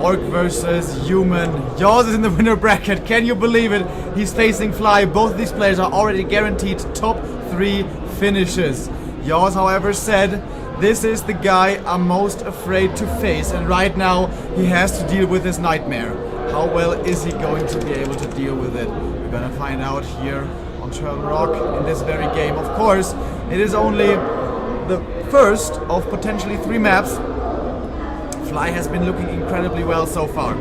Orc versus Human. yAwS is in the winner bracket. Can you believe it? He's facing Fly. Both of these players are already guaranteed top 3 finishes. yAwS, however, said, this is the guy I'm most afraid to face, and right now he has to deal with his nightmare. How well is he going to be able to deal with it? We're gonna find out here on Turtle Rock in this very game. Of course, it is only the first of potentially 3 maps. Fly has been looking incredibly well so far.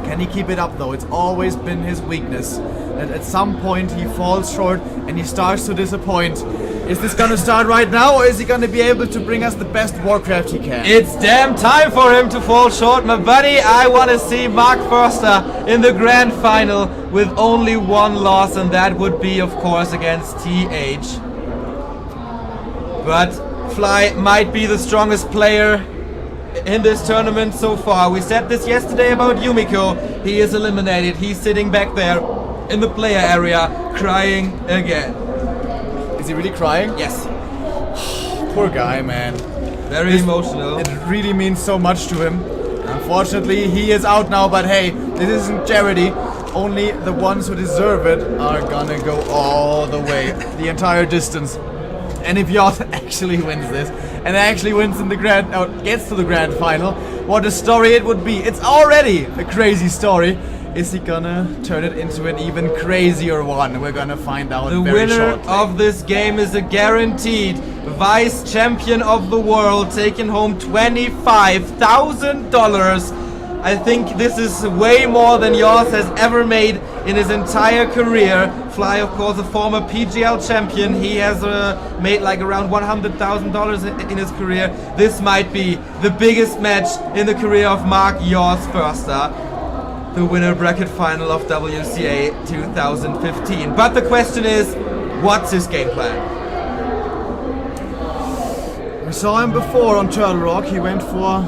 Can he keep it up though? It's always been his weakness, that at some point he falls short and he starts to disappoint. Is this gonna start right now, or is he gonna be able to bring us the best Warcraft he can? It's damn time for him to fall short, my buddy. I want to see Mark Forster in the grand final with only 1 loss, and that would be, of course, against TH. But Fly might be the strongest player in this tournament so far. We said this yesterday about Yumiko. He is eliminated. He's sitting back there in the player area crying again. Is he really crying? Yes. Poor guy, man. Very emotional. It really means so much to him. Unfortunately, he is out now, but hey, this isn't charity. Only the ones who deserve it are gonna go all the way, the entire distance. And if yAwS actually wins this, and actually wins in the grand, or gets to the grand final, what a story it would be. It's already a crazy story. Is he gonna turn it into an even crazier one? We're gonna find out very shortly. The winner of this game is a guaranteed vice champion of the world, taking home $25,000. I think this is way more than yAwS has ever made in his entire career. Fly, of course, a former PGL champion. He has made like around $100,000 in his career. This might be the biggest match in the career of Mark yAwS Forster, the winner bracket final of WCA 2015. But the question is, what's his game plan? We saw him before on Turtle Rock. He went for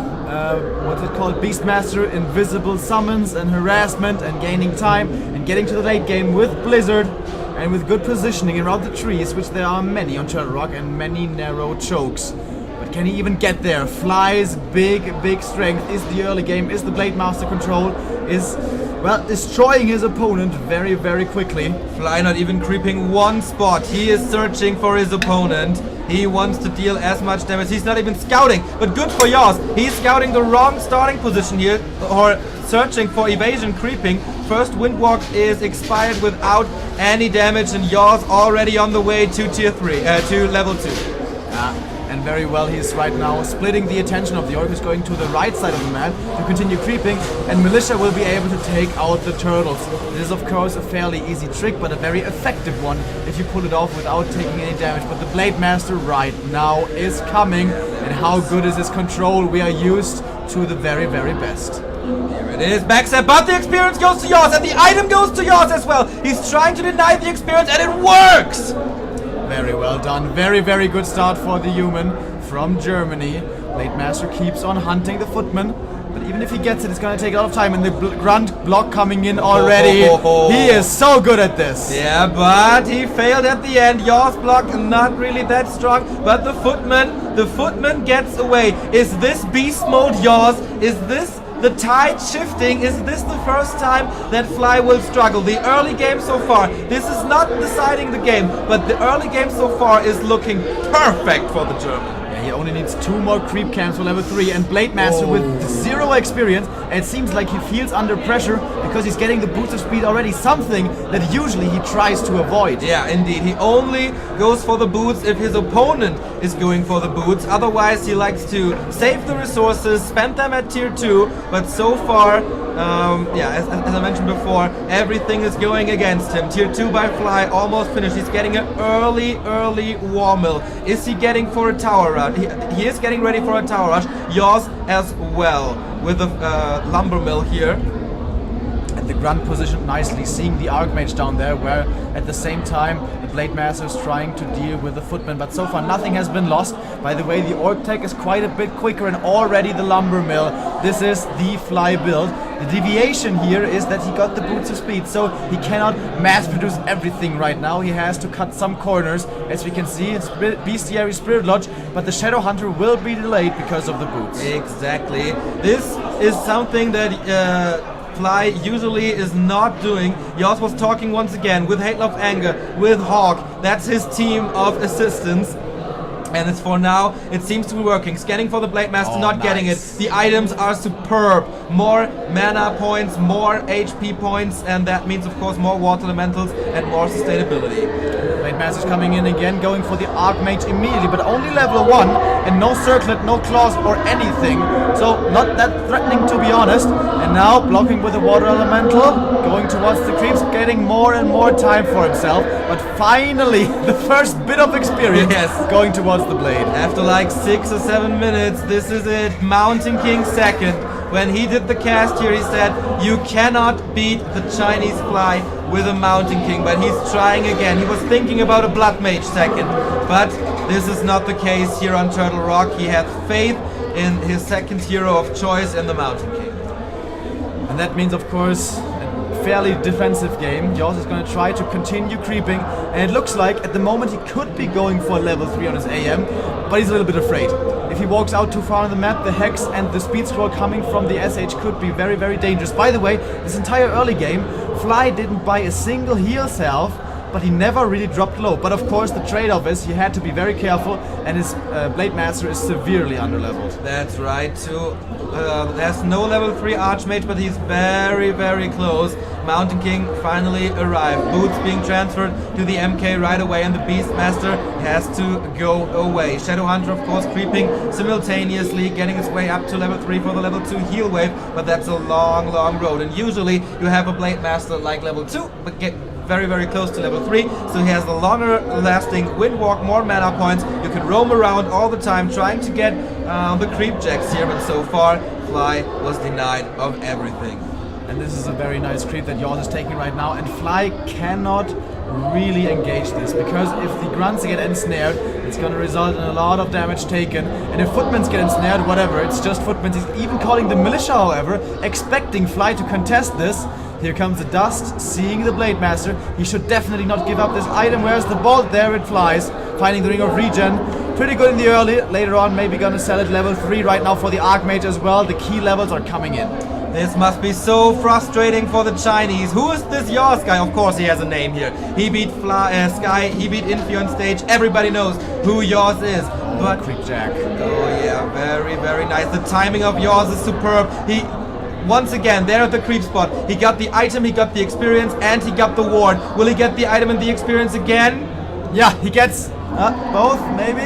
what's it called? Beastmaster, invisible summons and harassment and gaining time and getting to the late game with Blizzard and with good positioning around the trees, which there are many on Turtle Rock, and many narrow chokes. But can he even get there? Fly's big strength is the early game, is the Blade Master control, is, well, destroying his opponent very quickly. Fly not even creeping 1 spot. He is searching for his opponent. He wants to deal as much damage. He's not even scouting, but good for yAwS. He's scouting the wrong starting position here, or searching for evasion creeping. First Windwalk is expired without any damage, and yAwS already on the way to tier 3, to level 2. And very well, he's right now splitting the attention of the Orc, who's going to the right side of the map to continue creeping, and Militia will be able to take out the turtles. This is of course a fairly easy trick, but a very effective one if you pull it off without taking any damage. But the Blade Master right now is coming, and how good is his control? We are used to the very best. Here it is, backstab, but the experience goes to yAwS, and the item goes to yAwS as well. He's trying to deny the experience, and it works! Very well done. Very good start for the Human from Germany. Blade Master keeps on hunting the Footman, but even if he gets it, it's gonna take a lot of time, and the grunt block coming in already. He is so good at this. Yeah, but he failed at the end. yAwS block not really that strong, but the Footman gets away. Is this beast mode yAwS? Is this the tide shifting? Is this the first time that Fly will struggle? The early game so far, this is not deciding the game, but the early game so far is looking perfect for the German. Yeah, he only needs 2 more creep camps for level 3, and Blade Master with 0 experience. It seems like he feels under pressure because he's getting the boost of speed already, something that usually he tries to avoid. Yeah, indeed. He only goes for the boots if his opponent is going for the boots. Otherwise, he likes to save the resources, spend them at tier 2. But so far, yeah, as I mentioned before, everything is going against him. Tier 2 by Fly, almost finished. He's getting an early war mill. Is he getting for a tower rush? He is getting ready for a tower rush. yAwS as well, with a lumber mill here. At the grunt position nicely, seeing the Archmage down there, where at the same time the Blade Master is trying to deal with the Footman, but so far nothing has been lost. By the way, the Orc tech is quite a bit quicker, and already the lumber mill. This is the Fly build. The deviation here is that he got the boots of speed, so he cannot mass produce everything right now. He has to cut some corners, as we can see. It's Bestiary Spirit Lodge, but the Shadow Hunter will be delayed because of the boots. Exactly. This is something that Fly usually is not doing. yAwS was talking once again with Hate Love Anger, with Hawk. That's his team of assistants. And it's for now, it seems to be working. Scanning for the Blade Master, not getting it. The items are superb. More mana points, more HP points, and that means, of course, more water elementals and more sustainability. Blade Master's coming in again, going for the Archmage immediately, but only level 1, and no circlet, no claws or anything. So not that threatening, to be honest. And now blocking with the water elemental, going towards the creeps, getting more and more time for himself. But finally, the first bit of experience going towards the blade. After like 6 or 7 minutes, this is it. Mountain King second. When he did the cast here, he said, you cannot beat the Chinese Fly with a Mountain King, but he's trying again. He was thinking about a Blood Mage second, but this is not the case here on Turtle Rock. He had faith in his second hero of choice in the Mountain King. And that means, of course, a fairly defensive game. yAwS is going to try to continue creeping, and it looks like at the moment he could be going for level 3 on his AM, but he's a little bit afraid. If he walks out too far on the map, the Hex and the Speed Scroll coming from the SH could be very, very dangerous. By the way, this entire early game, Fly didn't buy a single heal salve, but he never really dropped low. But of course, the trade-off is he had to be very careful, and his Blade Master is severely underleveled. That's right, too. There's no level 3 Archmage, but he's very, very close. Mountain King finally arrived. Boots being transferred to the MK right away, and the Beastmaster has to go away. Shadow Hunter, of course, creeping simultaneously, getting his way up to level 3 for the level 2 heal wave, but that's a long, long road. And usually you have a Blade Master like level 2, but get very, very close to level 3, so he has the longer lasting Windwalk, more mana points. You can roam around all the time trying to get the creep jacks here, but so far Fly was denied of everything. And this is a very nice creep that yAwS is taking right now, and Fly cannot really engage this, because if the grunts get ensnared, it's going to result in a lot of damage taken, and if footmans get ensnared, whatever, it's just footmans. He's even calling the militia, however, expecting Fly to contest this. Here comes the dust, seeing the Blade Master. He should definitely not give up this item. Where's the bolt? There it flies. Finding the Ring of Regen. Pretty good in the early. Later on, maybe gonna sell it level 3 right now for the Archmage as well. The key levels are coming in. This must be so frustrating for the Chinese. Who is this yAwS guy? Of course he has a name here. He beat Sky, he beat Infi on stage. Everybody knows who yAwS is. But Creep Jack. Oh yeah, very, very nice. The timing of yAwS is superb. He once again, there at the creep spot, he got the item, he got the experience, and he got the ward. Will he get the item and the experience again? Yeah, he gets both, maybe?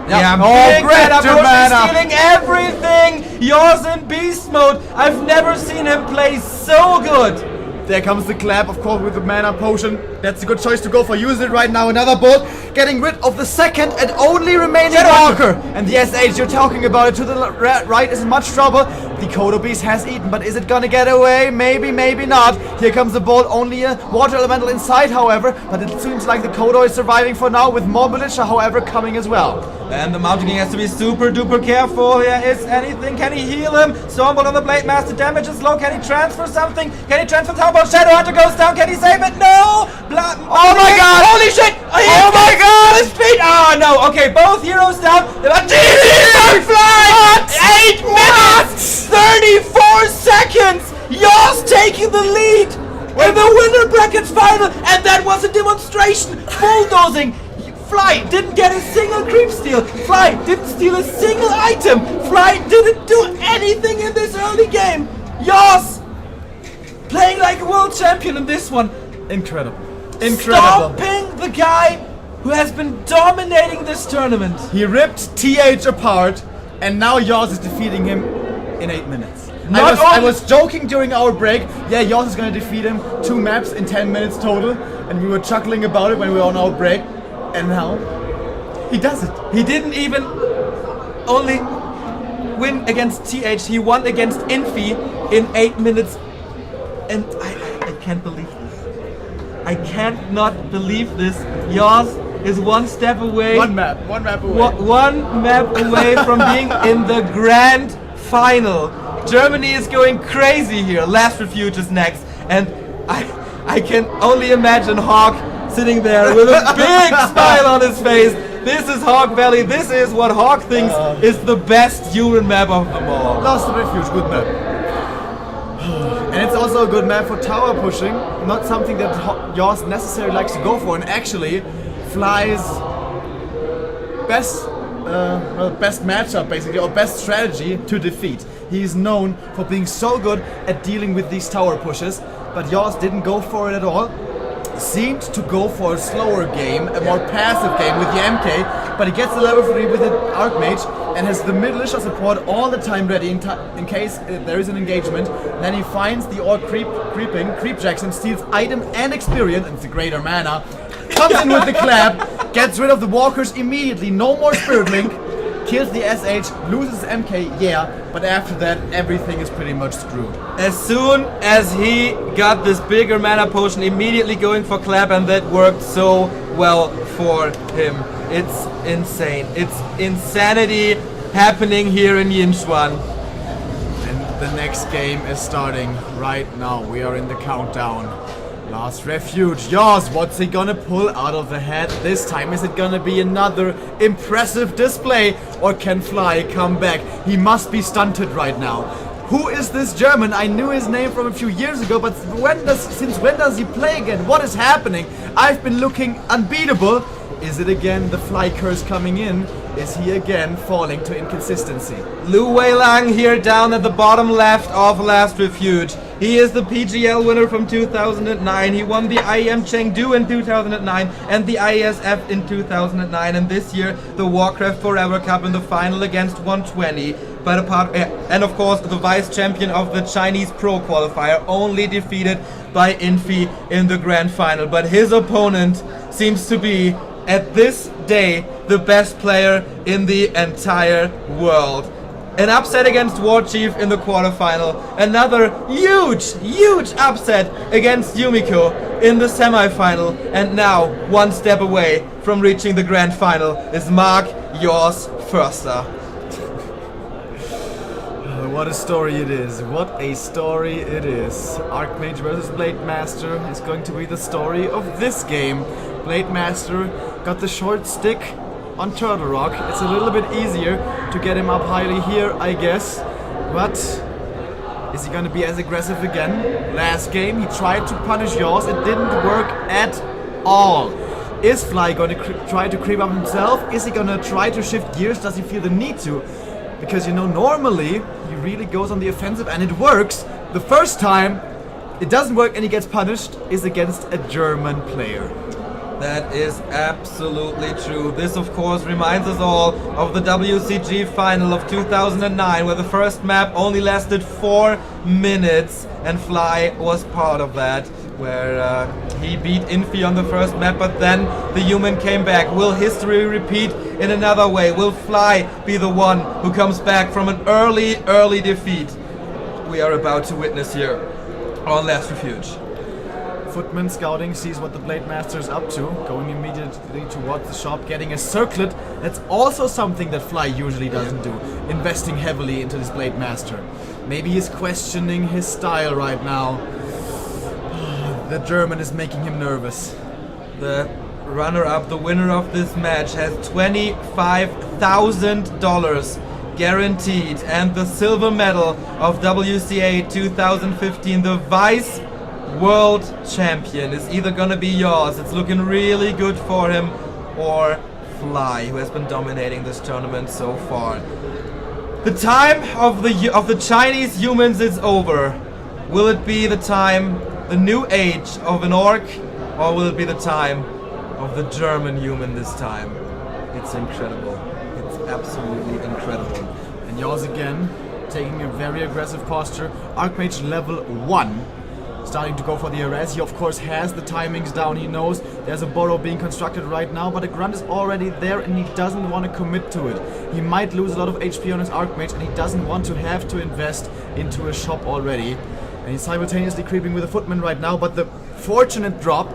Yeah, big mana. He's stealing everything! yAwS in beast mode! I've never seen him play so good! There comes the clap, of course, with the mana potion. That's a good choice to go for. Use it right now. Another bolt. Getting rid of the second and only remaining walker. And the SH you're talking about it to the right is in much trouble. The Kodo Beast has eaten, but is it gonna get away? Maybe, maybe not. Here comes the bolt. Only a water elemental inside, however. But it seems like the Kodo is surviving for now, with more militia, however, coming as well. And the Mountain King has to be super duper careful. Here is anything. Can he heal him? Stormbolt on the Blade Master. Damage is low. Can he transfer something? Can he transfer? How about Shadow Hunter goes down? Can he save it? No! Oh my god! Holy shit! Oh my god! His feet! Oh no! Okay, both heroes down. Fly! 8 minutes! 34 seconds! yAwS taking the lead in the winner brackets final, and that was a demonstration. Bulldozing. Fly didn't get a single creep steal. Fly didn't steal a single item. Fly didn't do anything in this early game. yAwS playing like a world champion in this one. Incredible. Stomping the guy who has been dominating this tournament. He ripped TH apart, and now yAwS is defeating him in 8 minutes. I was joking during our break. Yeah, yAwS is going to defeat him 2 maps in 10 minutes total, and we were chuckling about it when we were on our break. And now he does it. He didn't even only win against TH. He won against Infi in 8 minutes, and I can't believe this. I can't not believe this. yAwS is one step away. One map away. One map away from being in the grand final Germany is going crazy here. Last Refuge is next, and I can only imagine Hawk sitting there with a big smile on his face. This is Hawk Valley. This is what Hawk thinks is the best human map of them all. Last Refuge, good map. And it's also a good map for tower pushing, not something that yAwS necessarily likes to go for, and actually Fly's best matchup basically, or best strategy to defeat. He is known for being so good at dealing with these tower pushes, but yAwS didn't go for it at all. Seemed to go for a slower game, a more passive game with the MK, but he gets the level 3 with the Archmage and has the militia support all the time ready in case there is an engagement. Then he finds the orc creep Jackson, steals item and experience, and it's a greater mana. Comes in with the clap, gets rid of the walkers immediately, no more Spirit Link, kills the SH, loses MK, yeah, but after that everything is pretty much screwed. As soon as he got this bigger mana potion, immediately going for clap, and that worked so well for him. It's insane. It's insanity happening here in Yinchuan. And the next game is starting right now. We are in the countdown. Last Refuge. yAwS, what's he gonna pull out of the hat this time? Is it gonna be another impressive display, or can Fly come back? He must be stunted right now. Who is this German? I knew his name from a few years ago, but since when does he play again? What is happening? I've been looking unbeatable. Is it again the Fly curse coming in? Is he again falling to inconsistency? Lu Weilang here down at the bottom left of Last Refuge. He is the PGL winner from 2009. He won the IEM Chengdu in 2009 and the IESF in 2009, and this year the Warcraft Forever Cup in the final against 120. But and of course the vice champion of the Chinese Pro qualifier, only defeated by Infi in the grand final. But his opponent seems to be, at this day, the best player in the entire world. An upset against Warchief in the quarterfinal. Another huge upset against Yumiko in the semifinal. And now, one step away from reaching the grand final is Mark yAwS Förster. What a story it is. What a story it is. Archmage versus Blade Master is going to be the story of this game. Blade Master got the short stick on Turtle Rock. It's a little bit easier to get him up highly here, I guess. But is he going to be as aggressive again? Last game he tried to punish yAwS. It didn't work at all. Is Fly going to try to creep up himself? Is he going to try to shift gears? Does he feel the need to? Because, you know, normally he really goes on the offensive and it works. The first time it doesn't work and he gets punished is against a German player. That is absolutely true. This, of course, reminds us all of the WCG final of 2009, where the first map only lasted 4 minutes, and Fly was part of that, where he beat Infi on the first map, but then the human came back. Will history repeat in another way? Will Fly be the one who comes back from an early defeat? We are about to witness here on Last Refuge. Footman scouting, sees what the Blade Master is up to, going immediately towards the shop, getting a circlet. That's also something that Fly usually doesn't do, investing heavily into this Blade Master. Maybe he's questioning his style right now. The German is making him nervous. The runner-up, the winner of this match, has $25,000 guaranteed, and the silver medal of WCA 2015, the vice world champion, is either gonna be yAwS. It's looking really good for him, or Fly, who has been dominating this tournament so far. The time of the Chinese humans is over. Will it be the time, the new age of an orc, or will it be the time of the German human this time? It's incredible. It's absolutely incredible. And yAwS again, taking a very aggressive posture. Archmage level 1. Starting to go for the arrest. He of course has the timings down. He knows there's a burrow being constructed right now, but a grunt is already there and he doesn't want to commit to it. He might lose a lot of HP on his Archmage and he doesn't want to have to invest into a shop already. And he's simultaneously creeping with a footman right now, but the fortunate drop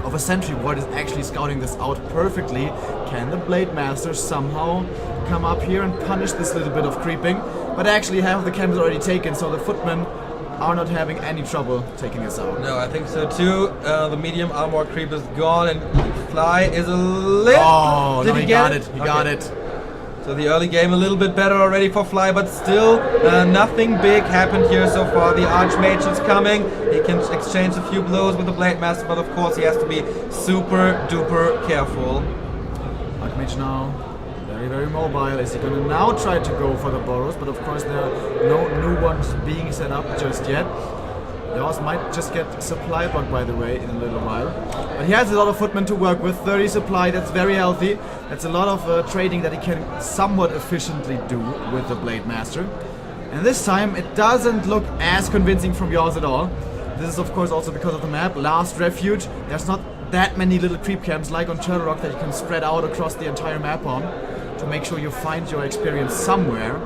of a sentry ward is actually scouting this out perfectly. Can the Blade Master somehow come up here and punish this little bit of creeping? but actually half of the camp is already taken, so the footmen are not having any trouble taking this out. No, I think so too. The medium armor creep is gone, and Fly is a little... Oh, Did no, he got get it. He got it. So the early game a little bit better already for Fly, but still nothing big happened here so far. The Archmage is coming. He can exchange a few blows with the Blade Master, but of course he has to be super duper careful. Archmage now very, very mobile. Is he gonna now try to go for the burrows? But of course there are no new ones being set up just yet. yAwS might just get supply blocked, by the way, in a little while. But he has a lot of footmen to work with. 30 supply, that's very healthy. That's a lot of trading that he can somewhat efficiently do with the Blade Master. And this time it doesn't look as convincing from yAwS at all. This is of course also because of the map. Last Refuge, there's not that many little creep camps like on Turtle Rock that you can spread out across the entire map on to make sure you find your experience somewhere.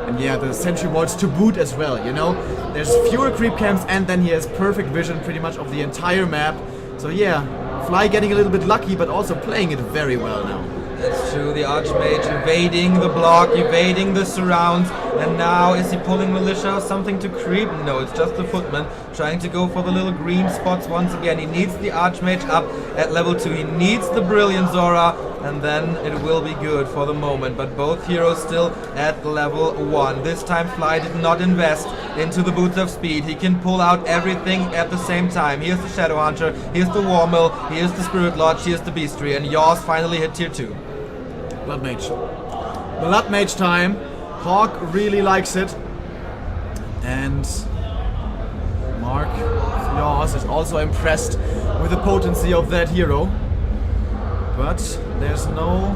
And yeah, the sentry wards to boot as well, you know? There's fewer creep camps and then he has perfect vision pretty much of the entire map. So yeah, Fly getting a little bit lucky but also playing it very well now. That's true, the Archmage evading the block, evading the surrounds, and now is he pulling Militia or something to creep? No, it's just the Footman trying to go for the little green spots once again. He needs the Archmage up at level 2, he needs the Brilliant Zora, and then it will be good for the moment. But both heroes still at level 1. This time Fly did not invest into the Boots of Speed. He can pull out everything at the same time. Here's the Shadow Hunter, here's the Warmill, here's the Spirit Lodge, here's the Beastry, and yAwS finally hit tier 2. Blood Mage. Blood Mage time. Hawk really likes it. And Mark yAwS is also impressed with the potency of that hero. But there's no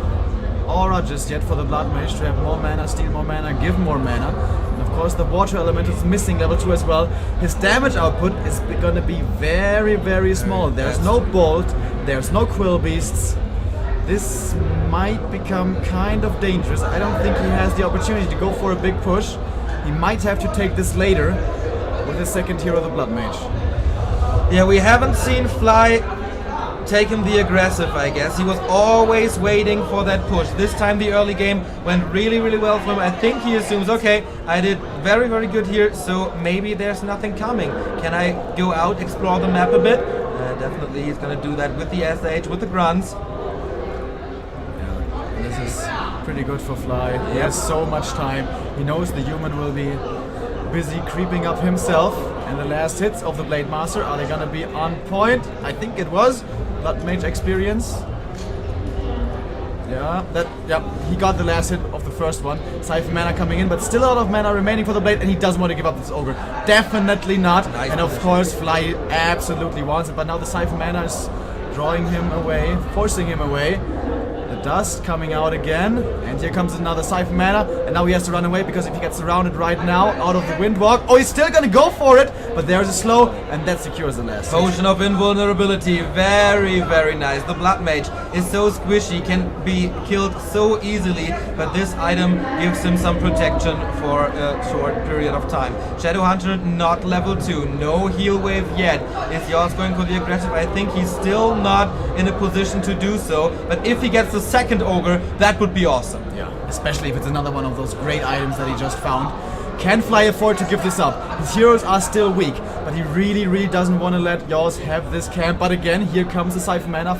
aura just yet for the Blood Mage to have more mana, steal more mana, give more mana. And of course the water element is missing level 2 as well. His damage output is gonna be very, very small. There's no Bolt, there's no Quill Beasts. This might become kind of dangerous. I don't think he has the opportunity to go for a big push. He might have to take this later with his second hero, the Blood Mage. Yeah, we haven't seen Fly taking the aggressive, I guess. He was always waiting for that push. This time the early game went really, really well for him. I think he assumes, okay, I did very, very good here, so maybe there's nothing coming. Can I go out, explore the map a bit? Definitely he's gonna do that with the SH, with the grunts. This is pretty good for Fly. He has so much time. He knows the human will be busy creeping up himself. And the last hits of the Blade Master, are they gonna be on point? I think it was. Blood Mage experience. Yeah, he got the last hit of the first one. Siphon mana coming in, but still a lot of mana remaining for the Blade, and he doesn't want to give up this Ogre. Definitely not. Nice. And of course, Fly absolutely wants it, but now the Siphon mana is drawing him away, forcing him away. Dust coming out again, and here comes another Siphon mana, and now he has to run away because if he gets surrounded right now out of the Windwalk, oh, he's still gonna go for it, but there's a slow, and that secures the last. Potion of Invulnerability, very, very nice. The Blood Mage is so squishy, can be killed so easily, but this item gives him some protection for a short period of time. Shadow Hunter not level 2, no heal wave yet. Is yAwS going for the aggressive? I think he's still not in a position to do so, but if he gets the second Ogre, that would be awesome. Yeah, especially if it's another one of those great items that he just found. Can Fly afford to give this up? His heroes are still weak, but he really, really doesn't want to let yAwS have this camp. But again, here comes the Siphon mana,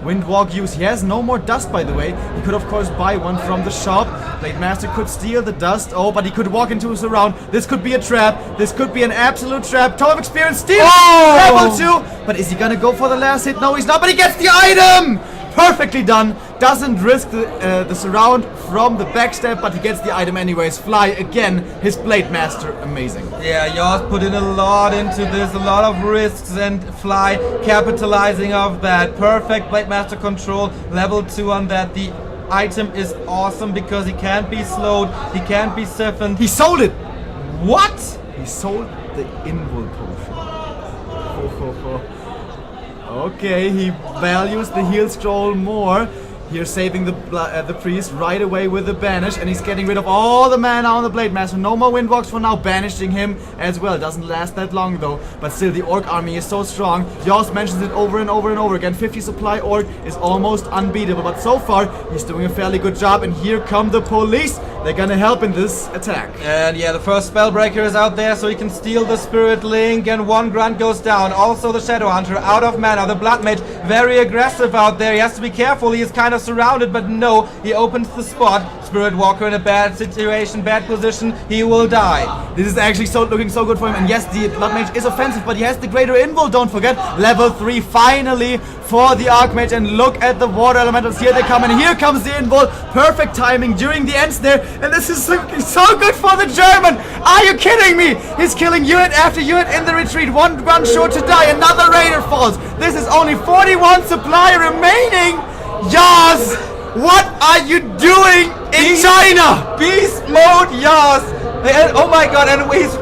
Windwalk use. He has no more dust, by the way. He could, of course, buy one from the shop. Blade Master could steal the dust. Oh, but he could walk into a surround. This could be a trap. This could be an absolute trap. Toll of Experience steals! Level 2! But is he gonna go for the last hit? No, he's not, but he gets the item! Perfectly done. Doesn't risk the surround from the backstab, but he gets the item anyways. Fly again, his Blade Master, amazing. Yeah, yAwS put in a lot into this, a lot of risks, and Fly capitalizing off that. Perfect Blade Master control, level 2 on that. The item is awesome because he can't be slowed, he can't be siphoned. He sold it! What? He sold the Invul potion. Ho, ho, ho. Okay, he values the heal scroll more. Here saving the priest right away with the banish, and he's getting rid of all the mana on the Blade Master. No more Windwalks for now, banishing him as well. Doesn't last that long though, but still the Orc army is so strong. yAwS mentions it over and over and over again. 50 supply Orc is almost unbeatable, but so far he's doing a fairly good job, and here come the police. they're gonna help in this attack. And yeah, the first Spellbreaker is out there, so he can steal the Spirit Link, and one grunt goes down. Also the Shadow Hunter out of mana. The Blood Mage very aggressive out there. He has to be careful. He is kind of surrounded, but no, he opens the spot. Spirit Walker in a bad situation, bad position. He will die. This is actually looking so good for him. And yes, the Blood Mage is offensive, but he has the Greater Invul, don't forget. Level 3 finally for the Archmage. And look at the Water Elementals. Here they come, and here comes the Invul. Perfect timing during the ends there. And this is looking so good for the German. Are you kidding me? He's killing unit after unit in the retreat. One grunt short to die. Another Raider falls. This is only 41 supply remaining. yAwS, what are you doing in China? Beast mode, yAwS. And, oh my god, and he's...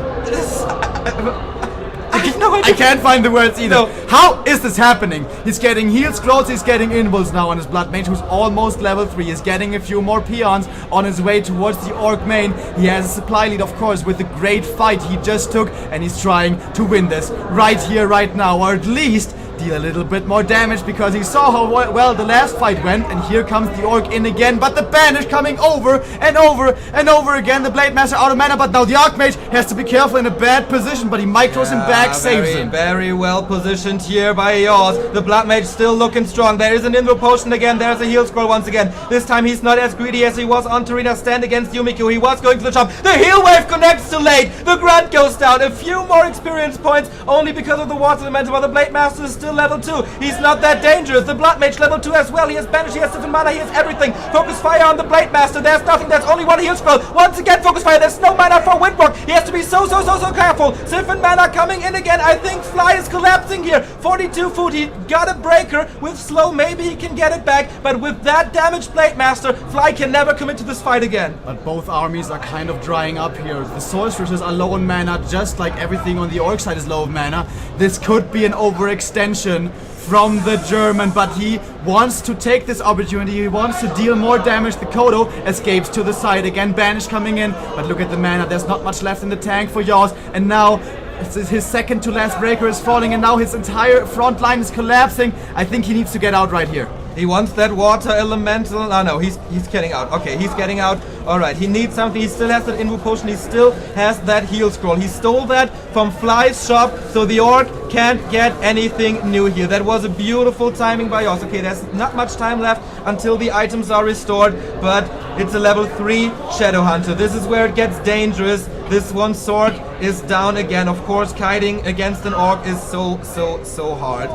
I can't find the words either. No. How is this happening? He's getting heal scrolls, he's getting invuls now on his Blood Mage, who's almost level 3. He's getting a few more peons on his way towards the Orc main. He has a supply lead, of course, with the great fight he just took, and he's trying to win this right here, right now, or at least deal a little bit more damage, because he saw how well the last fight went. And here comes the Orc in again, but the Banish coming over and over and over again. The Blade Master out of mana, but now the Archmage has to be careful, in a bad position, but he micros him back, saves him. Very well positioned here by yAwS. The Blood Mage still looking strong. There is an Invul Potion again. There's a heal scroll once again. This time he's not as greedy as he was on Tarina's stand against Yumiko. He was going to the chop. The heal wave connects too late. The grunt goes down. A few more experience points only because of the Water Elemental, while the Blade Master is still level 2. He's not that dangerous. The Blood Mage level 2 as well. He has Banish, he has Siphon Mana, he has everything. Focus Fire on the Blade Master. There's nothing. There's only one heal scroll. Once again, Focus Fire. There's no mana for Windwalk. He has to be so careful. Siphon Mana coming in again. I think Fly is collapsing here. 42 food. He got a breaker with slow. Maybe he can get it back. But with that damaged Blade Master, Fly can never commit to this fight again. But both armies are kind of drying up here. The Sorceresses are low on mana, just like everything on the Orc side is low of mana. This could be an overextension from the German, but he wants to take this opportunity. He wants to deal more damage. The Kodo escapes to the side again. Banish coming in, but look at the mana. There's not much left in the tank for yAwS, and now his second to last breaker is falling, and now his entire front line is collapsing. I think he needs to get out right here. He wants that Water Elemental. Oh no, he's getting out. Okay, he's getting out. Alright, he needs something. He still has that Invul Potion. He still has that heal scroll. He stole that from Fly's shop, so the Orc can't get anything new here. That was a beautiful timing by yAwS. Okay, there's not much time left until the items are restored, but it's a level 3 Shadow Hunter. This is where it gets dangerous. This one sword is down again. Of course, kiting against an Orc is so hard.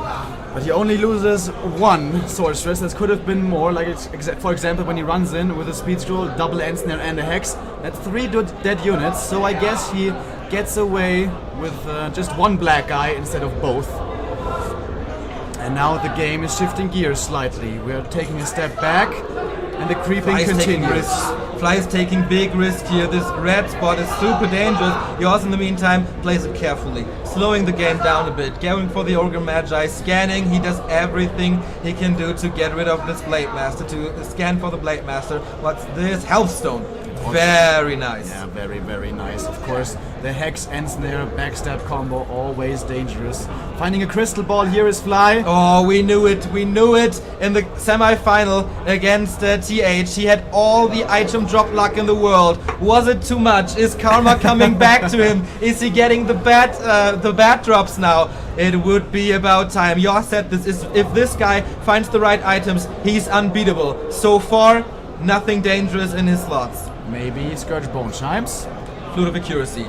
But he only loses one Sorceress. This could have been more, like for example when he runs in with a Speed Scroll, double End Snare and a Hex. That's 3 dead units, so I guess he gets away with just one black guy instead of both. And now the game is shifting gears slightly. We're taking a step back, and the creeping continues. Fly is taking big risks here. This red spot is super dangerous. yAwS in the meantime plays it carefully, slowing the game down a bit, going for the Ogre Magi, scanning. He does everything he can do to get rid of this Blade Master, to scan for the Blade Master. What's this? Healthstone. Very nice. Yeah, very nice. Of course, the Hex and Snare backstab combo, always dangerous. Finding a Crystal Ball, here is Fly. Oh, we knew it. We knew it in the semi-final against TH. He had all the item drop luck in the world. Was it too much? Is karma coming back to him? Is he getting the bad drops now? It would be about time. yAwS said this is, if this guy finds the right items, he's unbeatable. So far, nothing dangerous in his slots. Maybe Scourge Bone Chimes. Flute of Accuracy.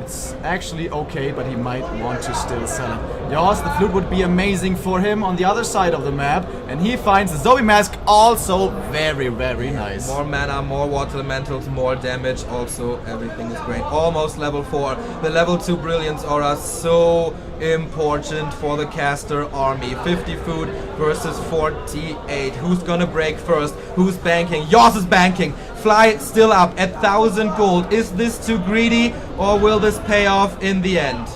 It's actually okay, but he might want to still sell it. yAwS, the flute would be amazing for him on the other side of the map, and he finds the Zoe Mask, also very nice. More mana, more Water Elementals, more damage, also everything is great. Almost level 4. The level 2 Brilliance Aura, so important for the caster army. 50 food versus 48. Who's gonna break first? Who's banking? yAwS is banking. Fly still up at 1,000 gold. Is this too greedy, or will this pay off in the end?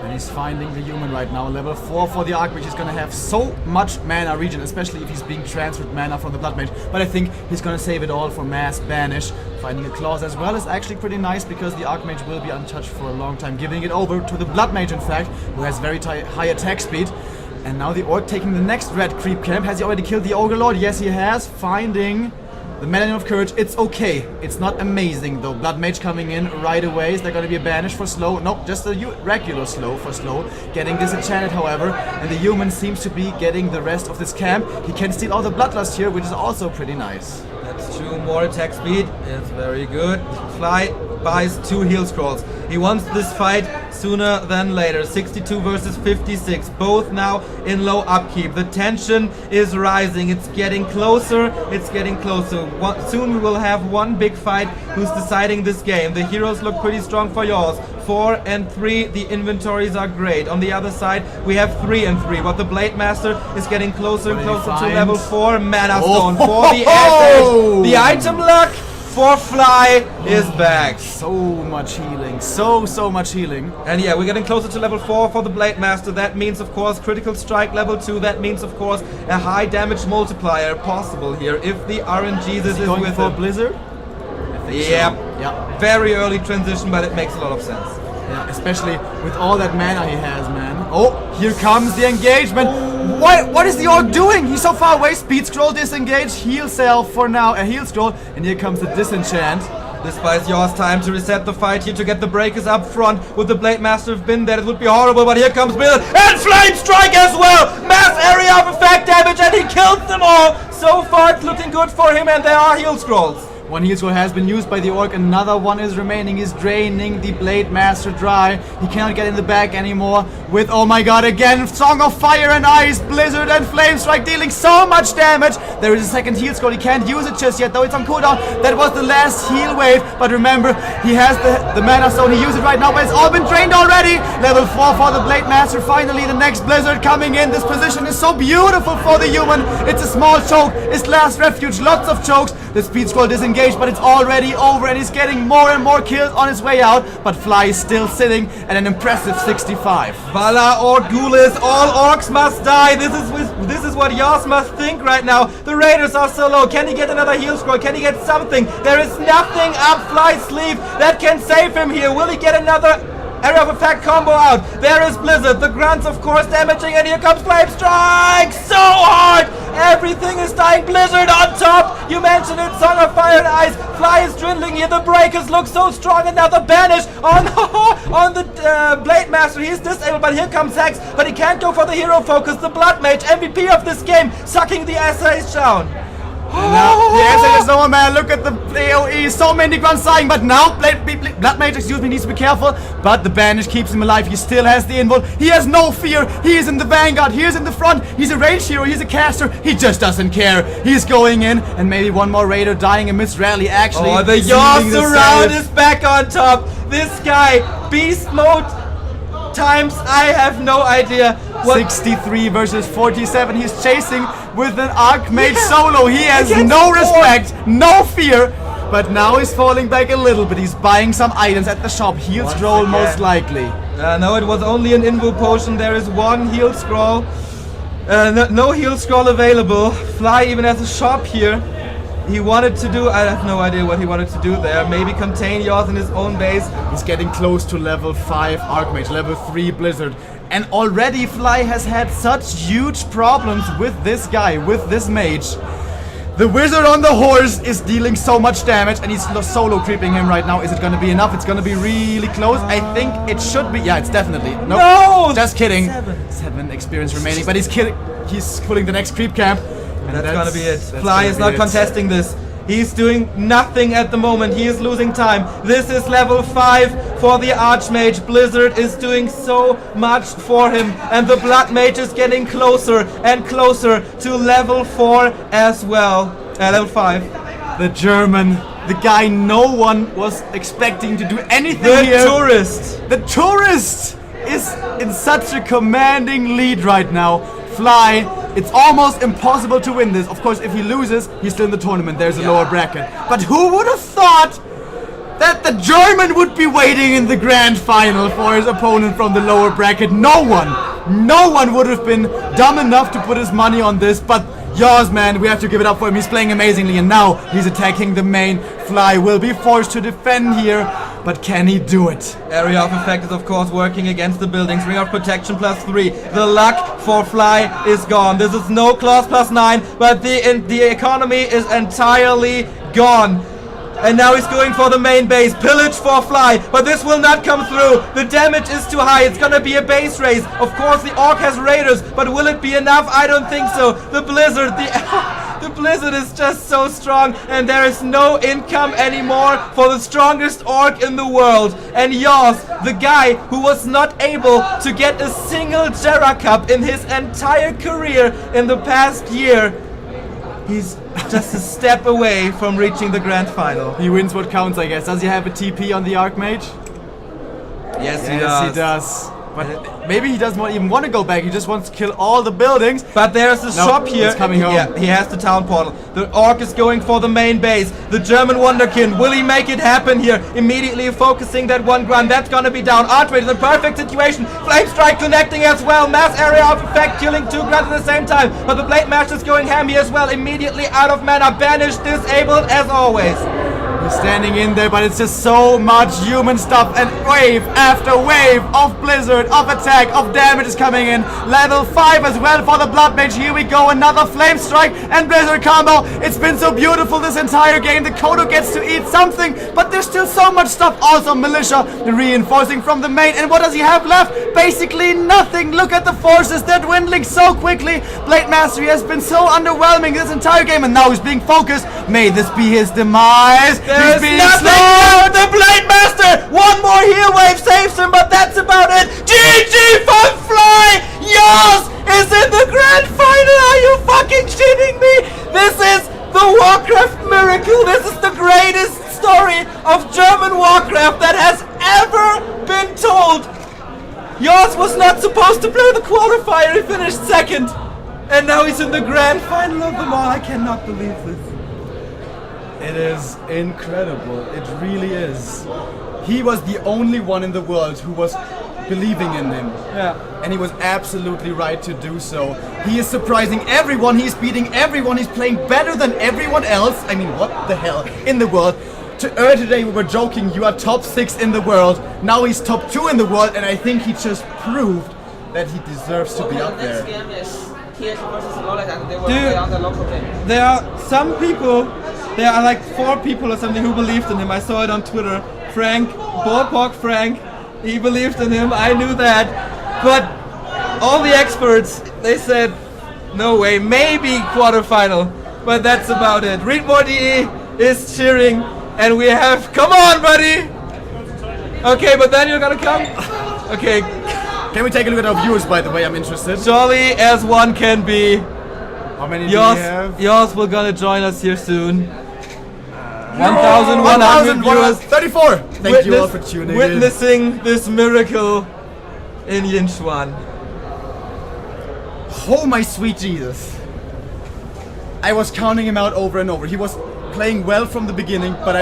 And he's finding the human right now. Level 4 for the Archmage. He's gonna have so much mana regen, especially if he's being transferred mana from the Blood Mage. But I think he's gonna save it all for Mass Banish. Finding a Claws as well is actually pretty nice, because the Archmage will be untouched for a long time. Giving it over to the Blood Mage, in fact, who has very high attack speed. And now the Orc taking the next red creep camp. Has he already killed the Ogre Lord? Yes, he has. Finding The Medallion of Courage, it's okay. It's not amazing though. Blood Mage coming in right away. Is there going to be a banish for slow? Nope, just a regular slow for slow. Getting disenchanted, however. And the human seems to be getting the rest of this camp. He can steal all the Bloodlust here, which is also pretty nice. That's true, more attack speed. It's very good. Fly buys 2 heal scrolls. He wants this fight sooner than later. 62 versus 56, both now in low upkeep. The tension is rising. It's getting closer. It's getting closer. Soon we will have one big fight who's deciding this game. The heroes look pretty strong for yAwS. 4 and 3, the inventories are great. On the other side, we have 3 and 3, but the Blade Master is getting closer and closer to level 4 Mana Stone for the Air. The item luck for Fly is back. So much healing. So much healing. And yeah, we're getting closer to level 4 for the Blade Master. That means, of course, critical strike level 2. That means, of course, a high damage multiplier possible here if the RNG is going with for him. Blizzard? Yeah. So. Yeah. Very early transition, but it makes a lot of sense. Yeah, especially with all that mana he has, man. Oh, here comes the engagement. What is the orc doing? He's so far away. Speed scroll, disengage, heal self for now, a heal scroll, and here comes the disenchant. This buys yAwS time to reset the fight here, to get the breakers up front. Would the Blade Master have been there, it would be horrible, but here comes Blizzard and Flame Strike as well! Mass area of effect damage, and he killed them all! So far it's looking good for him, and there are heal scrolls. One heal scroll has been used by the orc, another one is remaining. He's draining the Blade Master dry. He cannot get in the back anymore with, oh my god, again, Song of Fire and Ice, Blizzard and Flame Strike dealing so much damage. There is a second heal scroll, he can't use it just yet, though it's on cooldown. That was the last heal wave, but remember, he has the Mana Stone, he uses it right now, but it's all been drained already. Level 4 for the Blade Master, finally the next Blizzard coming in. This position is so beautiful for the human. It's a small choke, his last refuge, lots of chokes. The speed scroll disengaged, but it's already over and he's getting more and more kills on his way out. But Fly is still sitting at an impressive 65. Vala or Ghoulis, all orcs must die. This is what yAwS must think right now. The Raiders are so low. Can he get another heal scroll? Can he get something? There is nothing up Fly's sleeve that can save him here. Will he get another area of effect combo out? There is Blizzard, the grunts of course damaging, and here comes Flame Strike! So hard! Everything is dying. Blizzard on top! You mentioned it, Song of Fire and Ice. Fly is dwindling here, the breakers look so strong. Another banish on the Blade Master. He's disabled, but here comes Hex, but he can't go for the hero focus. The Blood Mage, MVP of this game, sucking the SAs down. Now, the SL is over, man. Look at the AoE. So many grunts dying, but now Blood Mage, needs to be careful. But the banish keeps him alive. He still has the invul. He has no fear. He is in the vanguard. He is in the front. He's a range hero. He's a caster. He just doesn't care. He's going in, and maybe one more raider dying amidst rally. Actually, oh, the yAwS around is back on top. This guy, beast mode times, I have no idea. 63 versus 47. He's chasing with an Archmage solo. He has no respect, no fear. But now he's falling back a little bit. He's buying some items at the shop. Heal scroll most likely. No, it was only an invul potion. There is one heal scroll. No heal scroll available. Fly even has a shop here. He wanted to do, I have no idea what he wanted to do there. Maybe contain yAwS in his own base. He's getting close to level 5 Archmage, level 3 Blizzard. And already Fly has had such huge problems with this guy, with this mage. The wizard on the horse is dealing so much damage and he's solo creeping him right now. Is it gonna be enough? It's gonna be really close. I think it should be. Yeah, it's definitely. Nope. No! Just kidding. 7 experience remaining, but he's pulling the next creep camp. And that's gonna be it. Fly is not contesting this. He's doing nothing at the moment. He is losing time. This is level 5 for the Archmage. Blizzard is doing so much for him. And the Blood Mage is getting closer and closer to level 4 as well. Level 5. The German. The guy no one was expecting to do anything here. The tourist. The tourist is in such a commanding lead right now. Fly, it's almost impossible to win this. Of course, if he loses, he's still in the tournament. There's a lower bracket. But who would have thought that the German would be waiting in the grand final for his opponent from the lower bracket? No one would have been dumb enough to put his money on this. But yAwS, man, we have to give it up for him. He's playing amazingly, and now he's attacking the main. Fly will be forced to defend here but can he do it? Area of effect is of course working against the buildings. Ring of protection +3. The luck for Fly is gone. This is no class +9, but the economy is entirely gone. And now he's going for the main base. Pillage for Fly, but this will not come through. The damage is too high. It's gonna be a base race. Of course, the Orc has Raiders, but will it be enough? I don't think so. The Blizzard, the Blizzard is just so strong, and there is no income anymore for the strongest Orc in the world. And yAwS, the guy who was not able to get a single Jera Cup in his entire career in the past year, he's just a step away from reaching the grand final. He wins what counts, I guess. Does he have a TP on the Archmage? Yes, He does. But maybe he doesn't even want to go back. He just wants to kill all the buildings. But there's a shop here. It's coming home. Yeah, he has the town portal. The Orc is going for the main base. The German Wonderkind. Will he make it happen here? Immediately focusing that one grunt. That's gonna be down. Archway in the perfect situation. Flame Strike connecting as well. Mass area of effect, killing 2 grunts at the same time. But the Blade Master is going ham here as well. Immediately out of mana. Banished, disabled as always. He's standing in there, but it's just so much human stuff, and wave after wave of Blizzard, of attack, of damage is coming in. Level 5 as well for the Blood Mage. Here we go, another Flame Strike and Blizzard combo. It's been so beautiful this entire game. The Kodo gets to eat something, but there's still so much stuff. Also Militia reinforcing from the main, and what does he have left? Basically nothing. Look at the forces, they're dwindling so quickly. Blade Mastery has been so underwhelming this entire game, and now he's being focused. May this be his demise. There's nothing left. The Blade Master! One more heal wave saves him, but that's about it. GG for Fly! yAwS is in the grand final! Are you fucking shitting me? This is the Warcraft miracle! This is the greatest story of German Warcraft that has ever been told! yAwS was not supposed to play the qualifier, he finished second! And now he's in the grand final of them all. I cannot believe this. It is incredible. It really is. He was the only one in the world who was believing in him. Yeah. And he was absolutely right to do so. He is surprising everyone. He's beating everyone. He's playing better than everyone else. I mean, what the hell in the world? Earlier today we were joking, you are top 6 in the world. Now he's top 2 in the world, and I think he just proved that he deserves to be up there. Next game is TH versus Knowledge, and they will Dude, play on the local game. There are some people, there are like 4 people or something who believed in him. I saw it on Twitter. Frank, Ballpark Frank, he believed in him, I knew that. But all the experts, they said, no way, maybe quarterfinal. But that's about it. Readmore.de is cheering, and we have, come on buddy! Okay, but then you're gonna come? Okay. Can we take a look at our viewers, by the way? I'm interested. Jolly as one can be. How many do we have? yAwS will gonna join us here soon. 1,100 viewers. 34! Thank you all for tuning in. Witnessing this miracle in Yinchuan. Oh my sweet Jesus. I was counting him out over and over. He was playing well from the beginning, but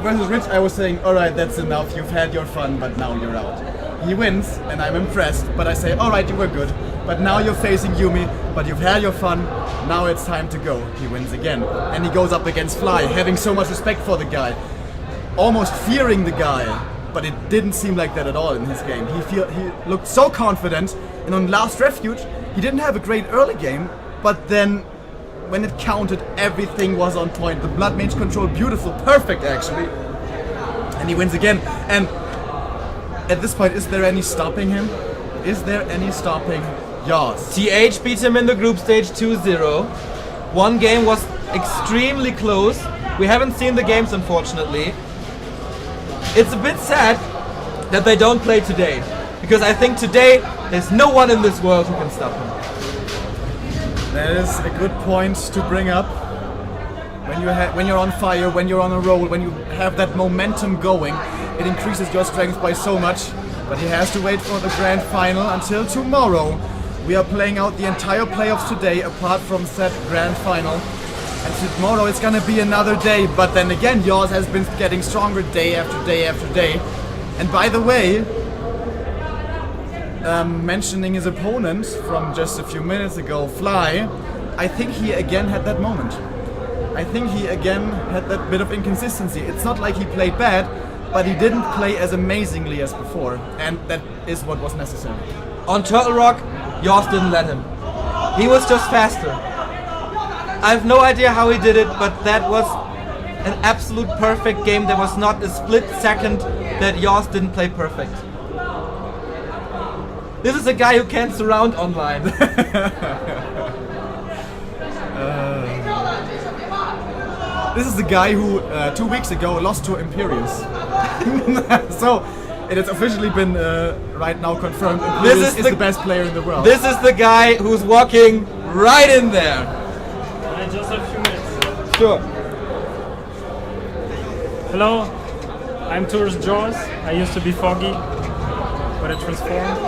versus Rich, I was saying, alright, that's enough. You've had your fun, but now you're out. He wins, and I'm impressed, but I say, alright, you were good. But now you're facing Yumi, but you've had your fun, now it's time to go. He wins again. And he goes up against Fly, having so much respect for the guy. Almost fearing the guy, but it didn't seem like that at all in his game. He looked so confident, and on Last Refuge, he didn't have a great early game, but then when it counted, everything was on point. The Blood Mage control, beautiful, perfect actually. And he wins again. And at this point, is there any stopping him? Is there any stopping yAwS? TH beat him in the group stage 2-0. One game was extremely close. We haven't seen the games, unfortunately. It's a bit sad that they don't play today, because I think today there's no one in this world who can stop him. That is a good point to bring up. When you're on fire, when you're on a roll, when you have that momentum going, it increases your strength by so much. But he has to wait for the grand final until tomorrow. We are playing out the entire playoffs today, apart from that grand final. And tomorrow it's gonna be another day. But then again, yAwS has been getting stronger day after day after day. And by the way, mentioning his opponent from just a few minutes ago, Fly, I think he again had that moment. I think he again had that bit of inconsistency. It's not like he played bad, but he didn't play as amazingly as before, and that is what was necessary. On Turtle Rock, yAwS didn't let him. He was just faster. I have no idea how he did it, but that was an absolute perfect game. There was not a split second that yAwS didn't play perfect. This is a guy who can't surround online. This is the guy who 2 weeks ago lost to Imperius. So it has officially been right now confirmed. Imperius is the best player in the world. This is the guy who's walking right in there. Just a few minutes. Sure. Hello, I'm Tourist yAwS. I used to be Foggy, but it transformed.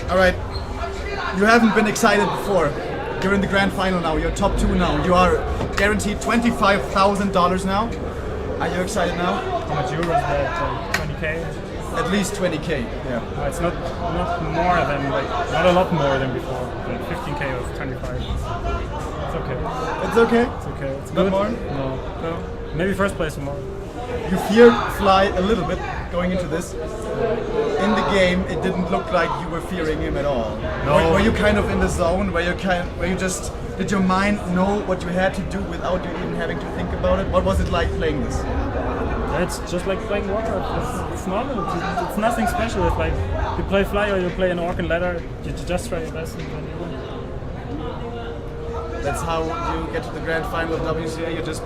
All right, you haven't been excited before. You're in the grand final now. You're top 2 now. You are guaranteed $25,000 now. Are you excited now? How much euros is that? 20k? At least 20k. Yeah. No, it's not more than not a lot more than before. Like 15k of 25. It's okay. It's okay. It's okay. It's Not good. more? No. Maybe first place tomorrow. You feared Fly a little bit going into this. In the game, it didn't look like you were fearing him at all. No. Were you kind of in the zone? Where you just did your mind know what you had to do without you even having to think about it? What was it like playing this? It's just like playing Warcraft. It's normal. It's nothing special. It's like you play Fly or you play an Orc and Ladder. You just try your best and then you win. That's how you get to the grand final of WCA. You just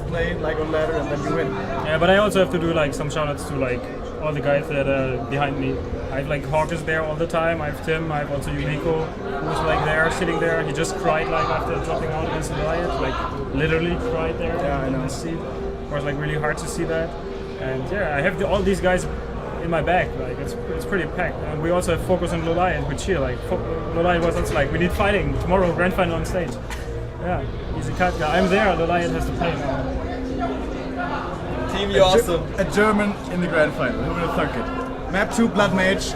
play like on ladder and then you win. Yeah, but I also have to do like some shoutouts to like all the guys that are behind me. I have like Hawk is there all the time. I have Tim. I have also Yumiko who's like there, sitting there. He just cried like after dropping out against Riot, like literally cried there in the seat. It was like really hard to see that. And yeah, I have all these guys in my back. Like it's pretty packed. And we also have Focus and Loliant with cheer. Like Loliant was also like, we need fighting tomorrow, grand final on stage. Yeah, he's a cut guy. I'm there. Loliant has to play now. Team yAwSome. A German in the grand final. Who would have thunk it? Map 2 Blood Mage.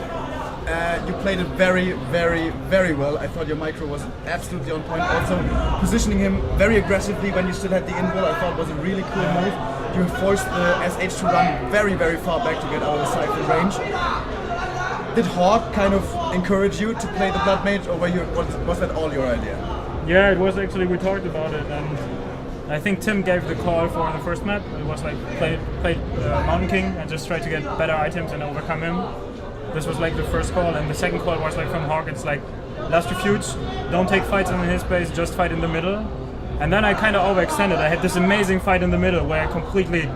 You played it very, very, very well. I thought your micro was absolutely on point. Also, positioning him very aggressively when you still had the invul, I thought was a really cool move. You forced the SH to run very, very far back to get out of the siphon range. Did Hawk kind of encourage you to play the Blood Mage, or was that all your idea? Yeah, it was actually, we talked about it, and I think Tim gave the call for the first map. It was like play Mountain King and just try to get better items and overcome him. This was like the first call, and the second call was like from Hawk. It's like last refuge, don't take fights in his base, just fight in the middle. And then I kind of overextended. I had this amazing fight in the middle where I completely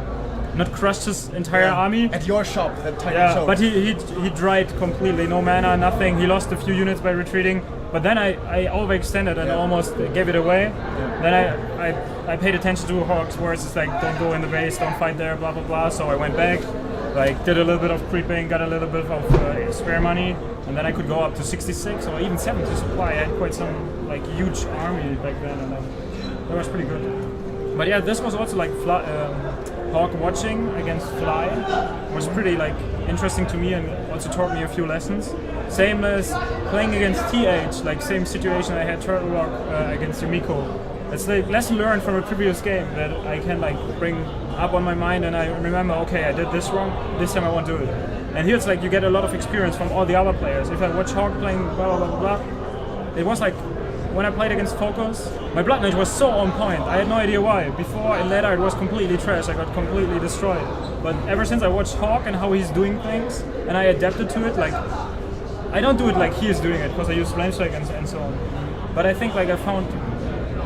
not crushed his entire army. At your shop, that tiny shop. But he dried completely, no mana, nothing. He lost a few units by retreating. But then I overextended and almost gave it away. Yeah. Then I paid attention to Hawk's words. It's like, don't go in the base, don't fight there, blah blah blah. So I went back, like did a little bit of creeping, got a little bit of spare money, and then I could go up to 66 or even 70 supply. I had quite some like huge army back then, and that was pretty good. But yeah, this was also like Hawk watching against Fly was pretty like interesting to me and also taught me a few lessons. Same as playing against TH, like same situation I had Turtle Rock against Yumiko. It's like lesson learned from a previous game that I can like bring up on my mind, and I remember, okay, I did this wrong, this time I won't do it. And here it's like you get a lot of experience from all the other players. If I watch Hawk playing blah blah blah blah, it was like when I played against Focus, my Blood Mage was so on point. I had no idea why. Before in ladder it was completely trash, I got completely destroyed. But ever since I watched Hawk and how he's doing things, and I adapted to it, like I don't do it like he is doing it because I use flame strike and so on. But I think like I found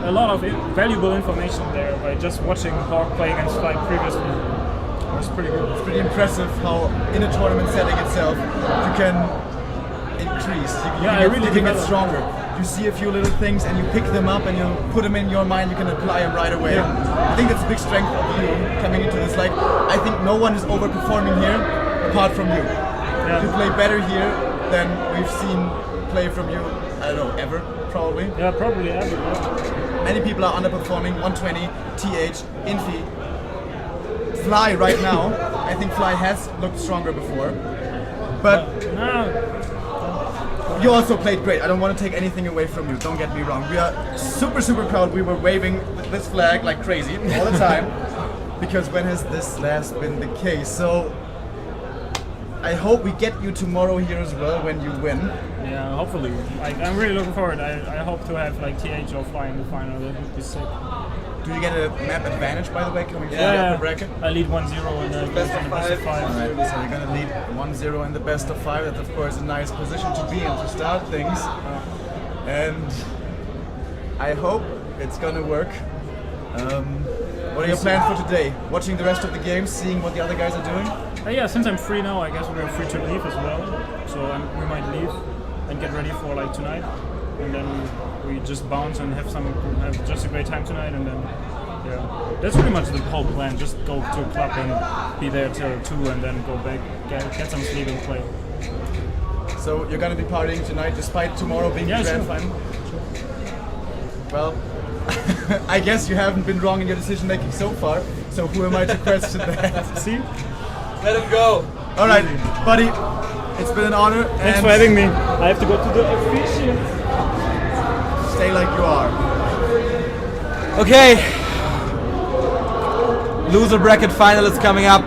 a lot of valuable information there by just watching Hawk play against Fly previously. It was pretty good. It's pretty impressive how in a tournament setting itself you can increase. You can get stronger. You see a few little things and you pick them up and you put them in your mind, you can apply them right away. Yeah. I think that's a big strength of you coming into this. Like, I think no one is overperforming here apart from you. Yeah. You play better here than we've seen play from you, I don't know, ever, probably. Yeah, probably ever. Yeah. Many people are underperforming, 120, TH, Infi. Fly right now, I think Fly has looked stronger before. But you also played great. I don't want to take anything away from you, don't get me wrong. We are super, super proud. We were waving this flag like crazy all the time. because when has this last been the case? So I hope we get you tomorrow here as well when you win. Yeah, hopefully. I'm really looking forward. I hope to have like TH or Fly in the final. That would be sick. Do you get a map advantage, by the way, coming from the Yeah, upper bracket? I lead 1-0 in the best of 5. Alright, so you're gonna lead 1-0 in the best of 5. That's of course a nice position to be in to start things. And I hope it's gonna work. What are your plans for today? Watching the rest of the games, seeing what the other guys are doing? Yeah, since I'm free now, I guess we're free to leave as well. So we might leave and get ready for like tonight, and then we just bounce and have just a great time tonight, and then yeah, that's pretty much the whole plan. Just go to a club and be there till 2, and then go back, get some sleep and play. So you're gonna be partying tonight, despite tomorrow being the grand final. Well, I guess you haven't been wrong in your decision making so far. So who am I to question that? See? Let him go. All right, buddy. It's been an honor. Thanks for having me. I have to go to the officials. Stay like you are. Okay. Loser bracket final is coming up.